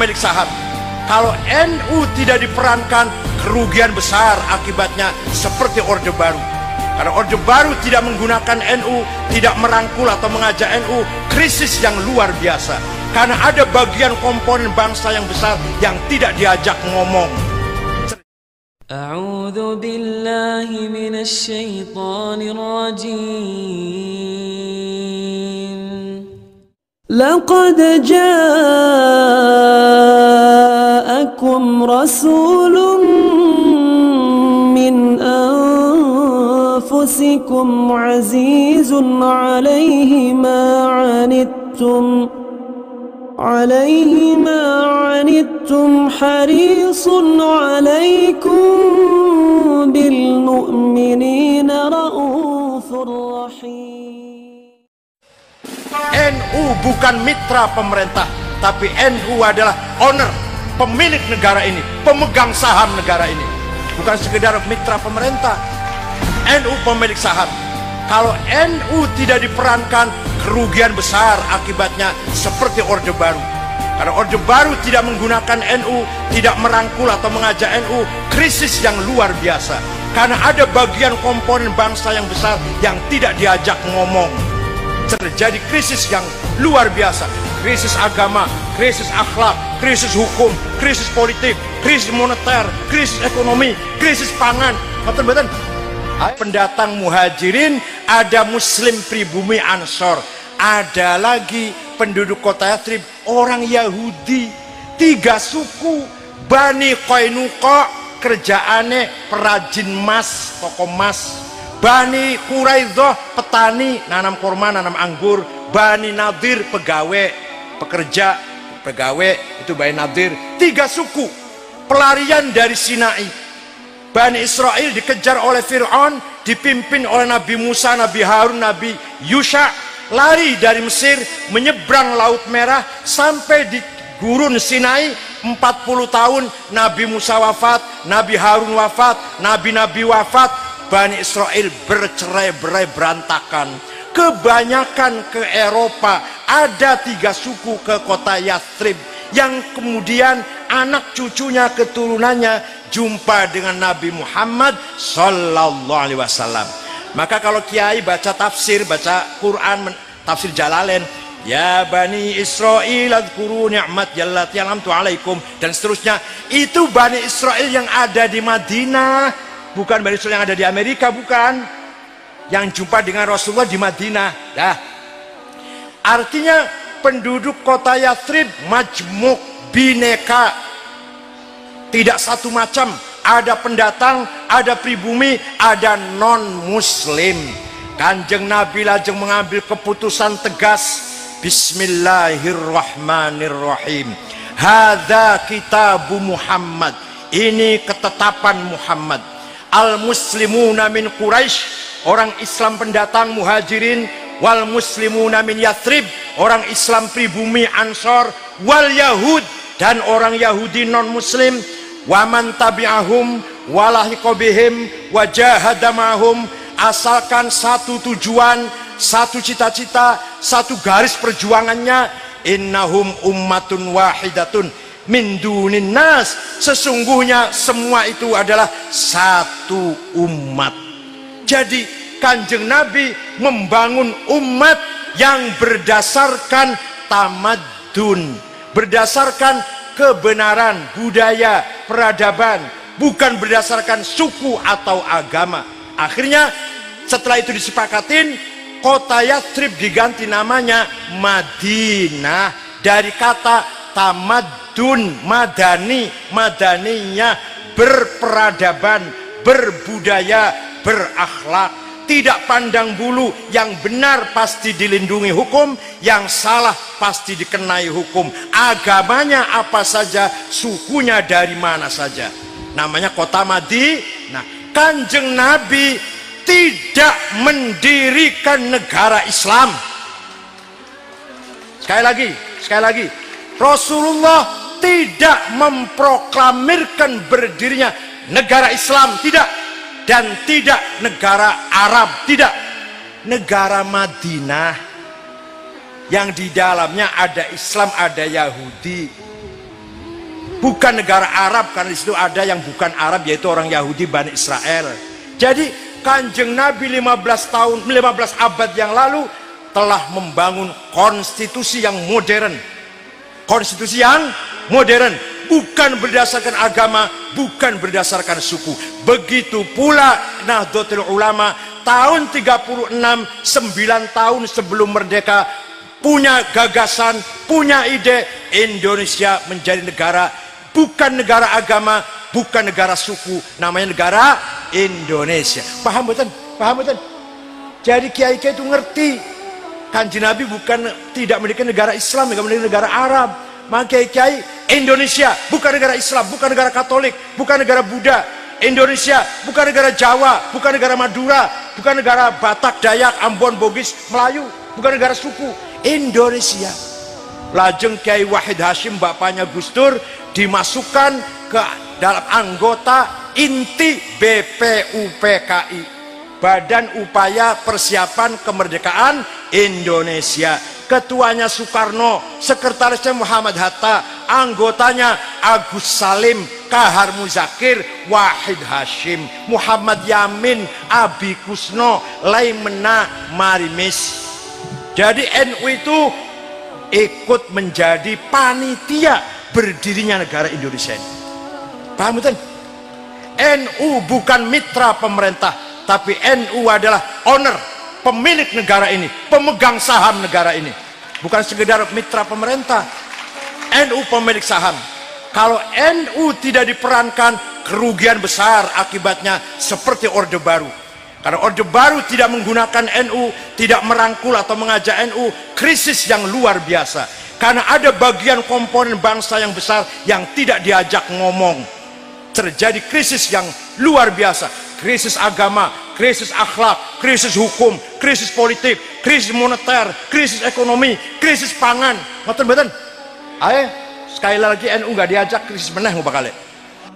pemilik saham. Kalau NU tidak diperankan, kerugian besar akibatnya seperti Orde Baru. Karena Orde Baru tidak menggunakan NU, tidak merangkul atau mengajak NU, krisis yang luar biasa. Karena ada bagian komponen bangsa yang besar yang tidak diajak ngomong. A'udzu billahi minasy syaithanir rajim. Laqad ja'akum rasulun min anfusikum azizun 'alaihi ma 'anittum harisun 'alaikum bil mu'minina raufur rahim. NU bukan mitra pemerintah, tapi NU adalah owner, pemilik negara ini, pemegang saham negara ini. Bukan sekedar mitra pemerintah, NU pemilik saham. Kalau NU tidak diperankan, kerugian besar akibatnya seperti Orde Baru. Karena Orde Baru tidak menggunakan NU, tidak merangkul atau mengajak NU, krisis yang luar biasa. Karena ada bagian komponen bangsa yang besar yang tidak diajak ngomong. Terjadi krisis yang luar biasa, krisis agama, krisis akhlak, krisis hukum, krisis politik, krisis moneter, krisis ekonomi, krisis pangan. Betul-betul. Pendatang muhajirin, ada muslim pribumi Ansor, ada lagi penduduk kota Yathrib orang Yahudi. 3 suku. Bani Qainuqa kerjaannya perajin emas, toko emas. Bani Quraidah petani, nanam kurma, nanam anggur. Bani Nadir pegawai, pekerja, pegawai, itu Bani Nadir. 3 suku pelarian dari Sinai. Bani Israel dikejar oleh Fir'aun, dipimpin oleh Nabi Musa, Nabi Harun, Nabi Yusha, lari dari Mesir, menyeberang Laut Merah sampai di gurun Sinai. 40 tahun Nabi Musa wafat, Nabi Harun wafat, Nabi-Nabi wafat. Bani Israel bercerai-berai berantakan, kebanyakan ke Eropa. Ada 3 suku ke kota Yathrib yang kemudian anak cucunya, keturunannya jumpa dengan Nabi Muhammad sallallahu alaihi wasallam. Maka kalau kiai baca tafsir, baca Quran, tafsir Jalalain, ya Bani Israel adhkuru ni'mat allati an'amtu alaikum, dan seterusnya, itu Bani Israel yang ada di Madinah, bukan Bani Israel yang ada di Amerika, bukan. Yang jumpa dengan Rasulullah di Madinah. Dah. Artinya penduduk kota Yathrib majmuk, bineka, tidak satu macam. Ada pendatang, ada pribumi, ada non muslim. Kanjeng Nabi lajeng mengambil keputusan tegas, Bismillahirrahmanirrahim. Hadza kitabu Muhammad, ini ketetapan Muhammad. Al-muslimuna min Quraisy, orang Islam pendatang muhajirin, wal muslimuna min Yathrib, orang Islam pribumi Ansor, wal Yahud, dan orang Yahudi non muslim, waman tabi'ahum walahiqa bihim wajahada ma'hum, asalkan satu tujuan, satu cita-cita, satu garis perjuangannya, innahum ummatun wahidatun min dunin nas, sesungguhnya semua itu adalah satu umat. Jadi Kanjeng Nabi membangun umat yang berdasarkan tamadun, berdasarkan kebenaran, budaya, peradaban, bukan berdasarkan suku atau agama. Akhirnya setelah itu disepakatin, kota Yathrib diganti namanya Madinah dari kata tamadun, madani, madaninya berperadaban, berbudaya, berakhlak, tidak pandang bulu. Yang benar pasti dilindungi hukum, yang salah pasti dikenai hukum. Agamanya apa saja, sukunya dari mana saja. Namanya kota Madinah. Kanjeng Nabi tidak mendirikan negara Islam. Sekali lagi, Rasulullah tidak memproklamirkan berdirinya negara Islam, tidak, dan tidak negara Arab, tidak. Negara Madinah yang di dalamnya ada Islam, ada Yahudi. bukan negara Arab, karena di situ ada yang bukan Arab, yaitu orang Yahudi Bani Israel. Jadi Kanjeng Nabi 15 abad yang lalu telah membangun konstitusi yang modern. Konstitusi yang modern, bukan berdasarkan agama, bukan berdasarkan suku. Begitu pula Nahdlatul Ulama tahun 36, 9 tahun sebelum merdeka, punya gagasan, punya ide, Indonesia menjadi negara, bukan negara agama, bukan negara suku, namanya negara Indonesia. Paham betul? Paham betul? Jadi kiai-kiai itu ngerti Kanjeng Nabi bukan tidak memiliki negara Islam, tidak memiliki negara Arab. Maka kiai Indonesia bukan negara Islam, bukan negara Katolik, bukan negara Buddha. Indonesia bukan negara Jawa, bukan negara Madura, bukan negara Batak, Dayak, Ambon, Bugis, Melayu, bukan negara suku. Indonesia. Lajeng Kiai Wahid Hashim, bapaknya Gus Dur, dimasukkan ke dalam anggota inti BPUPKI, Badan Upaya Persiapan Kemerdekaan Indonesia. Ketuanya Soekarno, sekretarisnya Muhammad Hatta, anggotanya Agus Salim, Kahar Muzakir, Wahid Hashim, Muhammad Yamin, Abi Kusno, Laimena Marimis. Jadi NU itu ikut menjadi panitia berdirinya negara Indonesia ini. Paham betul? NU bukan mitra pemerintah, tapi NU adalah owner, pemilik negara ini, pemegang saham negara ini. Bukan sekedar mitra pemerintah, NU pemilik saham. Kalau NU tidak diperankan, kerugian besar akibatnya, seperti Orde Baru. Karena Orde Baru tidak menggunakan NU, tidak merangkul atau mengajak NU, krisis yang luar biasa. Karena ada bagian komponen bangsa yang besar yang tidak diajak ngomong. Terjadi krisis yang luar biasa, krisis agama, krisis akhlak, krisis hukum, krisis politik, krisis moneter, krisis ekonomi, krisis pangan. Betul-betul. Ayo, sekali lagi NU gak diajak, krisis meneh bakal.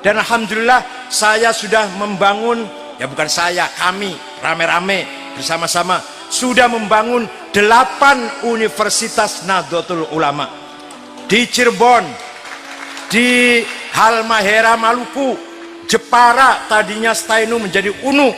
Dan alhamdulillah saya sudah membangun, ya bukan saya, kami rame-rame bersama-sama sudah membangun 8 universitas Nahdlatul Ulama di Cirebon, di Halmahera Maluku, Jepara tadinya Stainu menjadi UNU,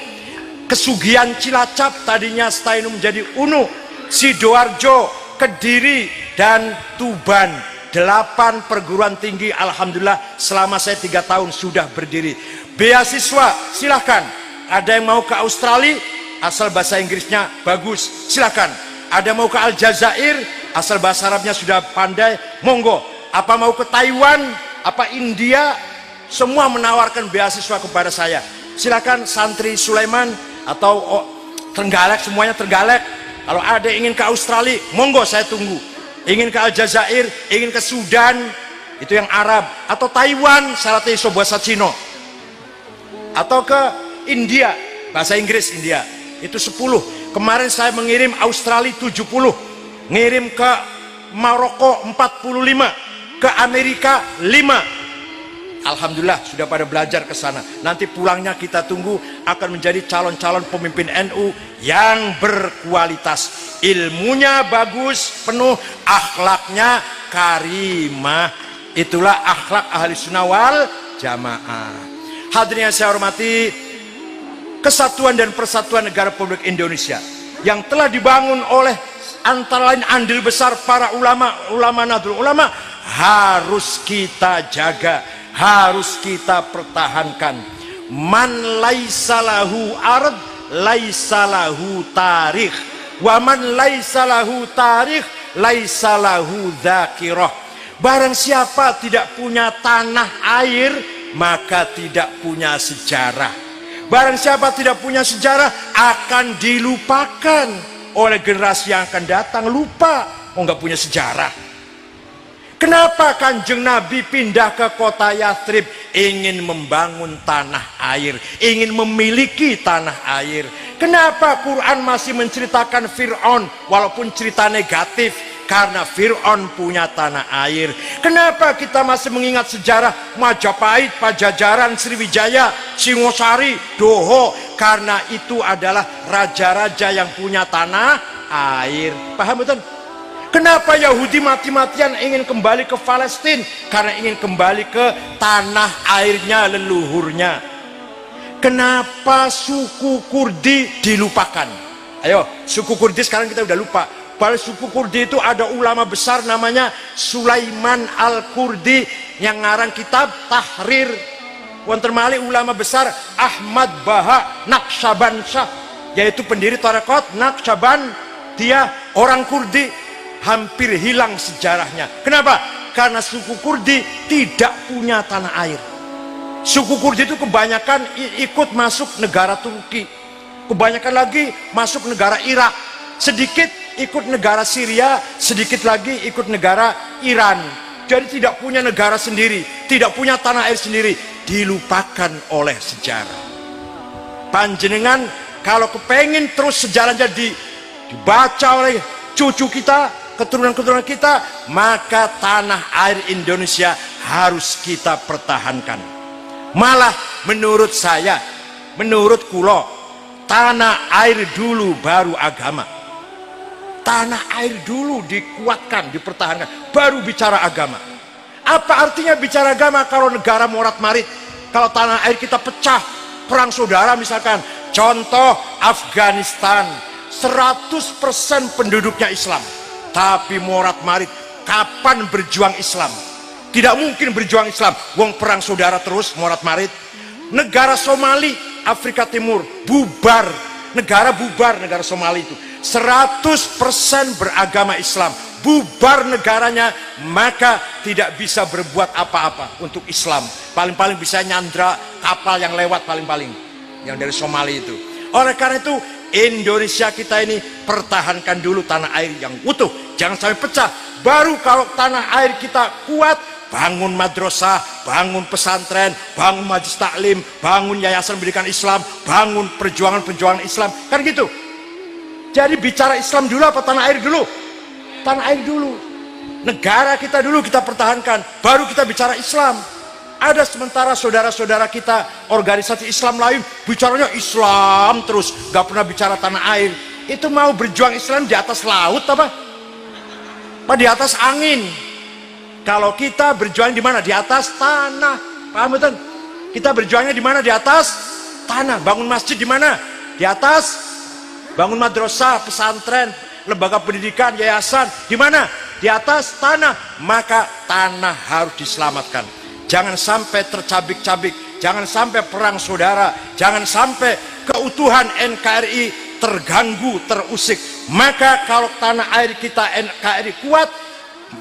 Kesugihan Cilacap tadinya Stainu menjadi UNU, Sidoarjo, Kediri, dan Tuban. 8 perguruan tinggi alhamdulillah selama saya 3 tahun sudah berdiri. Beasiswa silahkan, ada yang mau ke Australia asal bahasa Inggrisnya bagus silahkan, ada mau ke Aljazair asal bahasa Arabnya sudah pandai monggo, apa mau ke Taiwan, apa India, semua menawarkan beasiswa kepada saya. Silakan santri Sulaiman atau Trenggalek, semuanya Trenggalek. Kalau ada yang ingin ke Australia, monggo saya tunggu. Ingin ke Aljazair, ingin ke Sudan, itu yang Arab, atau Taiwan, syaratnya iso bahasa Cina. Atau ke India, bahasa Inggris India, itu 10. Kemarin saya mengirim Australia 70, ngirim ke Maroko 45, ke Amerika 5. Alhamdulillah sudah pada belajar ke sana. Nanti pulangnya kita tunggu akan menjadi calon-calon pemimpin NU yang berkualitas. Ilmunya bagus, penuh, akhlaknya karimah. Itulah akhlak ahli sunnah wal jamaah. Hadirin yang saya hormati, kesatuan dan persatuan negara Republik Indonesia yang telah dibangun oleh antara lain andil besar para ulama Nahdlatul Ulama harus kita jaga, harus kita pertahankan. Man laisalahu ard laisalahu tarikh, wa man laisalahu tarikh laisalahu dzakirah. Barang siapa tidak punya tanah air, maka tidak punya sejarah. Barang siapa tidak punya sejarah, akan dilupakan oleh generasi yang akan datang. Lupa, nggak punya sejarah. Kenapa Kanjeng Nabi pindah ke kota Yathrib? Ingin membangun tanah air, ingin memiliki tanah air. Kenapa Quran masih menceritakan Fir'aun walaupun cerita negatif? Karena Fir'aun punya tanah air. Kenapa kita masih mengingat sejarah Majapahit, Pajajaran, Sriwijaya, Singosari, Doho? Karena itu adalah raja-raja yang punya tanah air. Paham betul? Kenapa Yahudi mati-matian ingin kembali ke Palestina? Karena ingin kembali ke tanah airnya, leluhurnya. Kenapa suku Kurdi dilupakan? Ayo, suku Kurdi sekarang kita udah lupa. Pada suku Kurdi itu ada ulama besar namanya Sulaiman Al-Kurdi yang ngarang kitab Tahrir. Wonten malih ulama besar Ahmad Baha Naqsyabansyah, yaitu pendiri tarekat Naqsyaban. Dia orang Kurdi. Hampir hilang sejarahnya. Kenapa? Karena suku Kurdi tidak punya tanah air. Suku Kurdi itu kebanyakan ikut masuk negara Turki, kebanyakan lagi masuk negara Irak, sedikit ikut negara Syria, sedikit lagi ikut negara Iran. Jadi tidak punya negara sendiri, tidak punya tanah air sendiri, dilupakan oleh sejarah. Panjenengan kalau kepengin terus sejarahnya dibaca oleh cucu kita, keturunan-keturunan kita, maka tanah air Indonesia harus kita pertahankan. Malah menurut saya, menurut kulo, tanah air dulu baru agama. Tanah air dulu dikuatkan, dipertahankan, baru bicara agama. Apa artinya bicara agama kalau negara morat-marit? Kalau tanah air kita pecah, perang saudara misalkan, contoh Afghanistan, 100% penduduknya Islam, tapi morat-marit. Kapan berjuang Islam? Tidak mungkin berjuang Islam, wong perang saudara terus morat-marit. Negara Somali, Afrika Timur, bubar, negara Somali itu 100% beragama Islam, bubar negaranya, maka tidak bisa berbuat apa-apa untuk Islam. Paling-paling bisa nyandra kapal yang lewat, paling-paling yang dari Somali itu. Oleh karena itu Indonesia kita ini pertahankan dulu tanah air yang utuh, jangan sampai pecah. Baru kalau tanah air kita kuat, bangun madrasah, bangun pesantren, bangun majelis taklim, bangun yayasan pendidikan Islam, bangun perjuangan-perjuangan Islam, kan gitu. Jadi bicara Islam dulu apa tanah air dulu? Tanah air dulu, negara kita dulu kita pertahankan, baru kita bicara Islam. Ada sementara saudara-saudara kita organisasi Islam lain bicaranya Islam terus, gak pernah bicara tanah air. Itu mau berjuang Islam di atas laut apa di atas angin? Kalau kita berjuang di mana? Di atas tanah. Paham betul? Kita berjuangnya di mana? Di atas tanah. Bangun masjid di mana? Di atas. Bangun madrasah, pesantren, lembaga pendidikan, yayasan di mana? Di atas tanah. Maka tanah harus diselamatkan. Jangan sampai tercabik-cabik, jangan sampai perang saudara, jangan sampai keutuhan NKRI terganggu, terusik. Maka kalau tanah air kita NKRI kuat,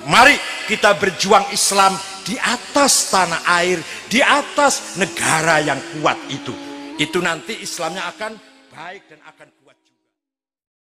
mari kita berjuang Islam di atas tanah air, di atas negara yang kuat itu. Itu nanti Islamnya akan baik dan akan kuat juga.